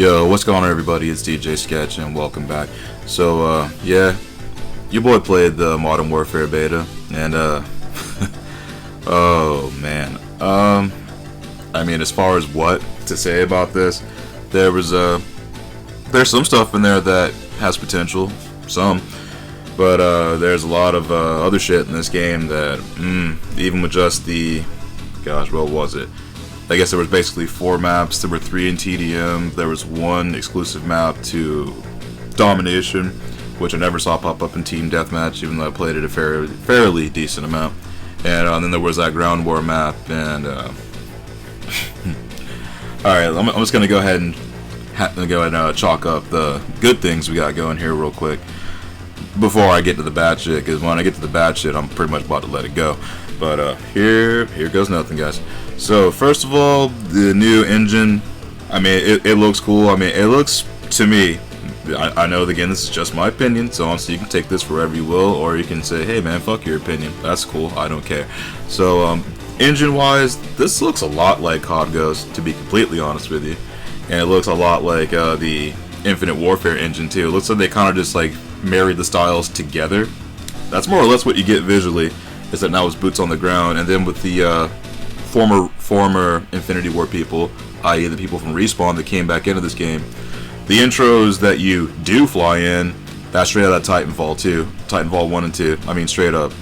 Yo, what's going on, everybody? It's DJ Sketch, and welcome back. So, yeah, your boy played the Modern Warfare beta, and, oh, man. I mean, as far as what to say about this, there's some stuff in there that has potential, but, there's a lot of, other shit in this game that, even with just gosh, what was it? I guess there was basically 4 maps. There were 3 in TDM. There was 1 exclusive map to Domination, which I never saw pop up in Team Deathmatch, even though I played it a fairly decent amount. And then there was that Ground War map. And all right, I'm just gonna go ahead and chalk up the good things we got going here real quick before I get to the bad shit. Because when I get to the bad shit, I'm pretty much about to let it go. But here goes nothing, guys. So first of all, the new engine, I mean, it looks cool. I mean, it looks, to me, I know, again, this is just my opinion, so honestly, you can take this wherever you will, or you can say, hey man, fuck your opinion. That's cool, I don't care. So engine-wise, this looks a lot like COD Ghost, to be completely honest with you. And it looks a lot like the Infinite Warfare engine too. It looks like they kind of just like married the styles together. That's more or less what you get visually, is that now it's boots on the ground, and then with the former Infinity War people, i.e. the people from Respawn that came back into this game, the intros that you do fly in, that's straight out of Titanfall 2, Titanfall 1 and 2, I mean straight up.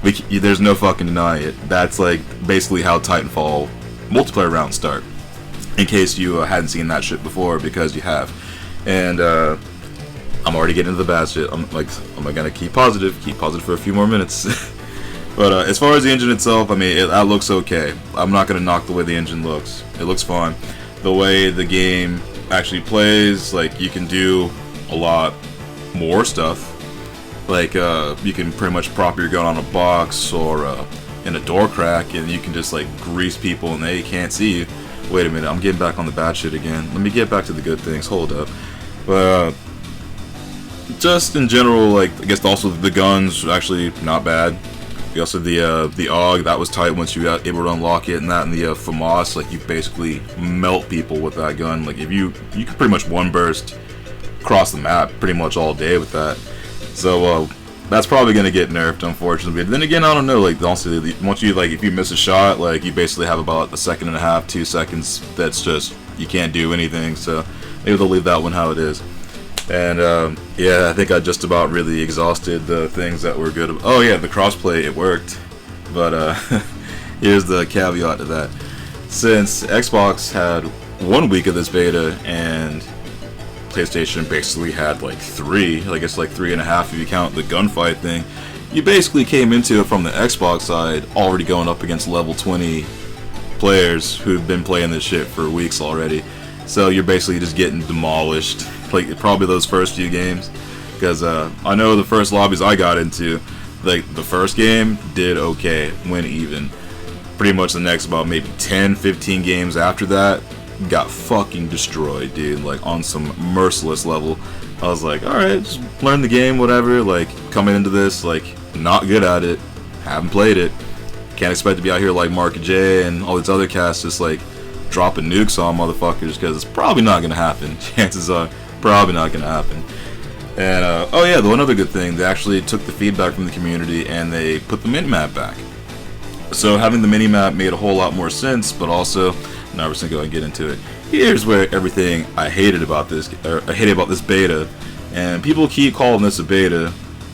There's no fucking denying it. That's like basically how Titanfall multiplayer rounds start, in case you hadn't seen that shit before, because you have. And I'm already getting into the bad shit. I'm gonna keep positive for a few more minutes. But as far as the engine itself, I mean, that looks okay. I'm not going to knock the way the engine looks. It looks fine. The way the game actually plays, like, you can do a lot more stuff. Like, you can pretty much prop your gun on a box or in a door crack, and you can just, like, grease people and they can't see you. Wait a minute, I'm getting back on the bad shit again. Let me get back to the good things. Hold up. But, just in general, like, I guess also the guns are actually not bad. Also the AUG, that was tight once you got able to unlock it, and that and the FAMAS, like, you basically melt people with that gun. Like, if you can pretty much one burst across the map pretty much all day with that. So that's probably gonna get nerfed, unfortunately. But then again, I don't know, like, honestly, once you, like, if you miss a shot, like, you basically have about 1.5 to 2 seconds that's just, you can't do anything. So maybe they'll leave that one how it is. And yeah, I think I just about really exhausted the things that were good. Oh yeah, the crossplay, it worked. But here's the caveat to that. Since Xbox had 1 week of this beta and PlayStation basically had like 3, I guess like 3.5 if you count the gunfight thing, you basically came into it from the Xbox side already going up against level 20 players who've been playing this shit for weeks already. So you're basically just getting demolished, like probably those first few games, because I know the first lobbies I got into, like the first game did okay, went even. Pretty much the next about maybe 10-15 games after that got fucking destroyed, dude, like on some merciless level. I was like, alright, just learn the game, whatever, like coming into this, like not good at it, haven't played it, can't expect to be out here like Mark J and all these other casts just like dropping nukes on motherfuckers, because it's probably not gonna happen. Chances are probably not gonna happen. And oh yeah, the one other good thing, they actually took the feedback from the community and they put the minimap back. So having the minimap made a whole lot more sense, but also, now we're just gonna go and get into it. Here's where everything I hated about this beta, and people keep calling this a beta,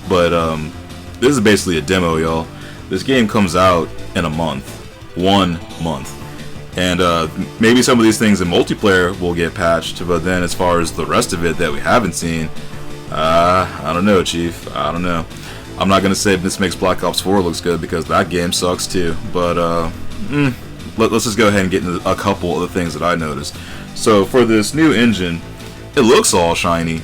but this is basically a demo, y'all. This game comes out in a month, 1 month. And maybe some of these things in multiplayer will get patched, but then as far as the rest of it that we haven't seen, I don't know, Chief. I don't know. I'm not going to say this makes Black Ops 4 looks good, because that game sucks too. But let's just go ahead and get into a couple of the things that I noticed. So for this new engine, it looks all shiny,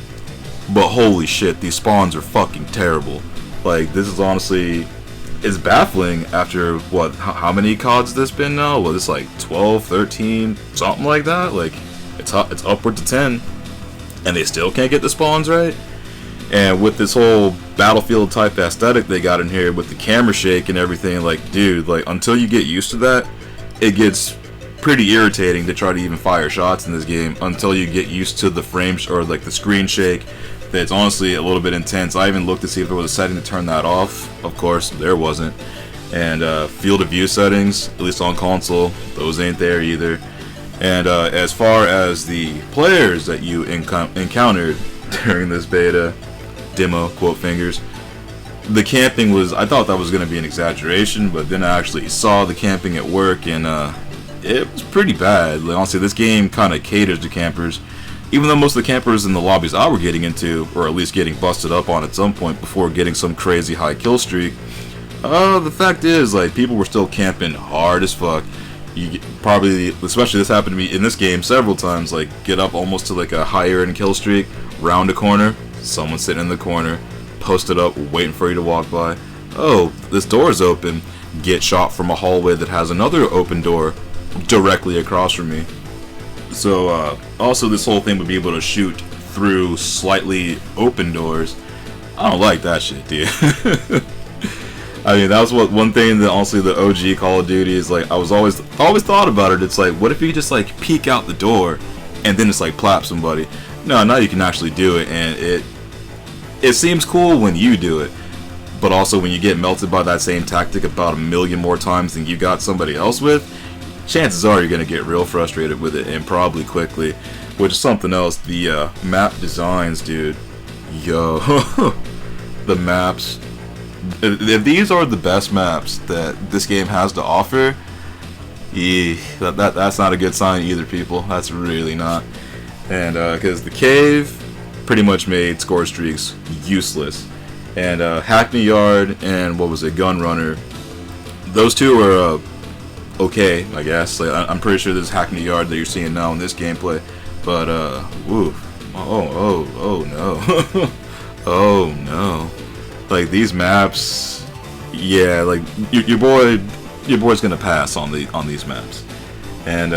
but holy shit, these spawns are fucking terrible. Like, this is honestly... it's baffling after, what, how many CODs this been now? Well, it's like 12, 13, something like that. Like, it's upward to 10, and they still can't get the spawns right. And with this whole Battlefield type aesthetic they got in here with the camera shake and everything, like, dude, like, until you get used to that, it gets pretty irritating to try to even fire shots in this game until you get used to the frames or like the screen shake. That's honestly a little bit intense. I even looked to see if there was a setting to turn that off. Of course, there wasn't. And field of view settings, at least on console, those ain't there either. And as far as the players that you encountered during this beta demo, quote fingers, the camping was, I thought that was going to be an exaggeration, but then I actually saw the camping at work, and it was pretty bad. Like, honestly, this game kind of caters to campers, even though most of the campers in the lobbies I were getting into, or at least getting busted up on at some point before getting some crazy high kill streak. The fact is, like, people were still camping hard as fuck. You probably, especially this happened to me in this game several times, like, get up almost to like a higher end kill streak, round a corner, someone sitting in the corner, posted up, waiting for you to walk by. Oh, this door is open. Get shot from a hallway that has another open door directly across from me. So, also this whole thing would be able to shoot through slightly open doors. I don't like that shit, dude. I mean, that was one thing that honestly the OG Call of Duty is like. I was always thought about it. It's like, what if you just like peek out the door and then just like plap somebody? No, now you can actually do it, and it seems cool when you do it, but also when you get melted by that same tactic about a million more times than you got somebody else with, chances are you're gonna get real frustrated with it, and probably quickly. Which is something else. The map designs, dude. Yo, the maps. If these are the best maps that this game has to offer, that's not a good sign either, people. That's really not. And because the cave pretty much made score streaks useless, and Hackney Yard and what was it, Gun Runner, those two are okay, I guess. Like, I'm pretty sure this Hackney Yard that you're seeing now in this gameplay, but woo, oh no, oh no. Like, these maps, yeah, like your boy's gonna pass on these maps, and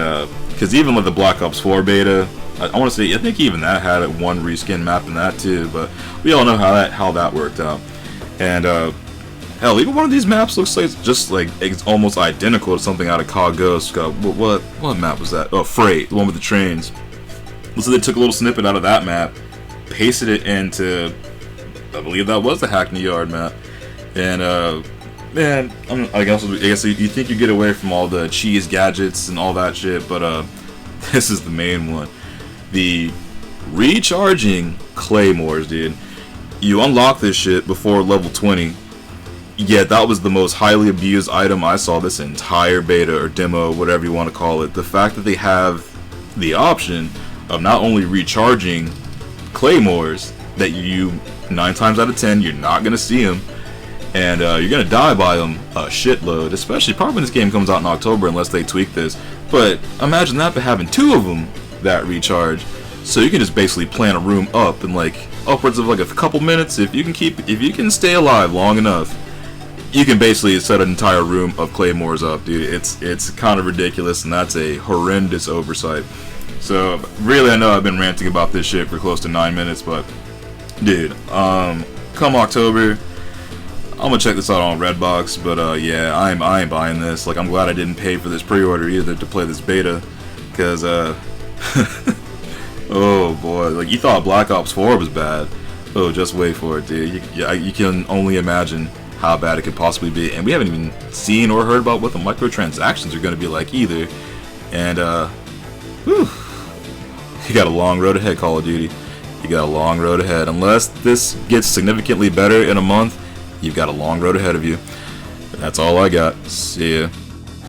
because even with the Black Ops 4 beta, I want to say I think even that had one reskin map in that too, but we all know how that worked out. And hell, even one of these maps looks like it's almost identical to something out of COD Ghost. What map was that? Oh, Freight, the one with the trains. So they took a little snippet out of that map, pasted it into, I believe that was the Hackney Yard map, and man, I guess you think you get away from all the cheese gadgets and all that shit, but this is the main one. The recharging claymores, dude. You unlock this shit before level 20. Yet that was the most highly abused item I saw this entire beta or demo, whatever you want to call it. The fact that they have the option of not only recharging claymores that you 9 times out of 10 you're not gonna see them, and you're gonna die by them a shitload, especially probably when this game comes out in October unless they tweak this. But imagine that, but having 2 of them that recharge, so you can just basically plan a room up in like upwards of like a couple minutes. If you can stay alive long enough, you can basically set an entire room of claymores up, dude. It's kind of ridiculous, and that's a horrendous oversight. So really, I know I've been ranting about this shit for close to 9 minutes, but dude, come October, I'm gonna check this out on Redbox. But yeah, I ain't buying this. Like, I'm glad I didn't pay for this pre-order either to play this beta, because oh boy, like, you thought Black Ops 4 was bad. Oh, just wait for it, dude. You can only imagine how bad it could possibly be, and we haven't even seen or heard about what the microtransactions are going to be like either. And whew, you got a long road ahead, Call of Duty. You got a long road ahead. Unless this gets significantly better in a month, you've got a long road ahead of you. That's all I got. See ya.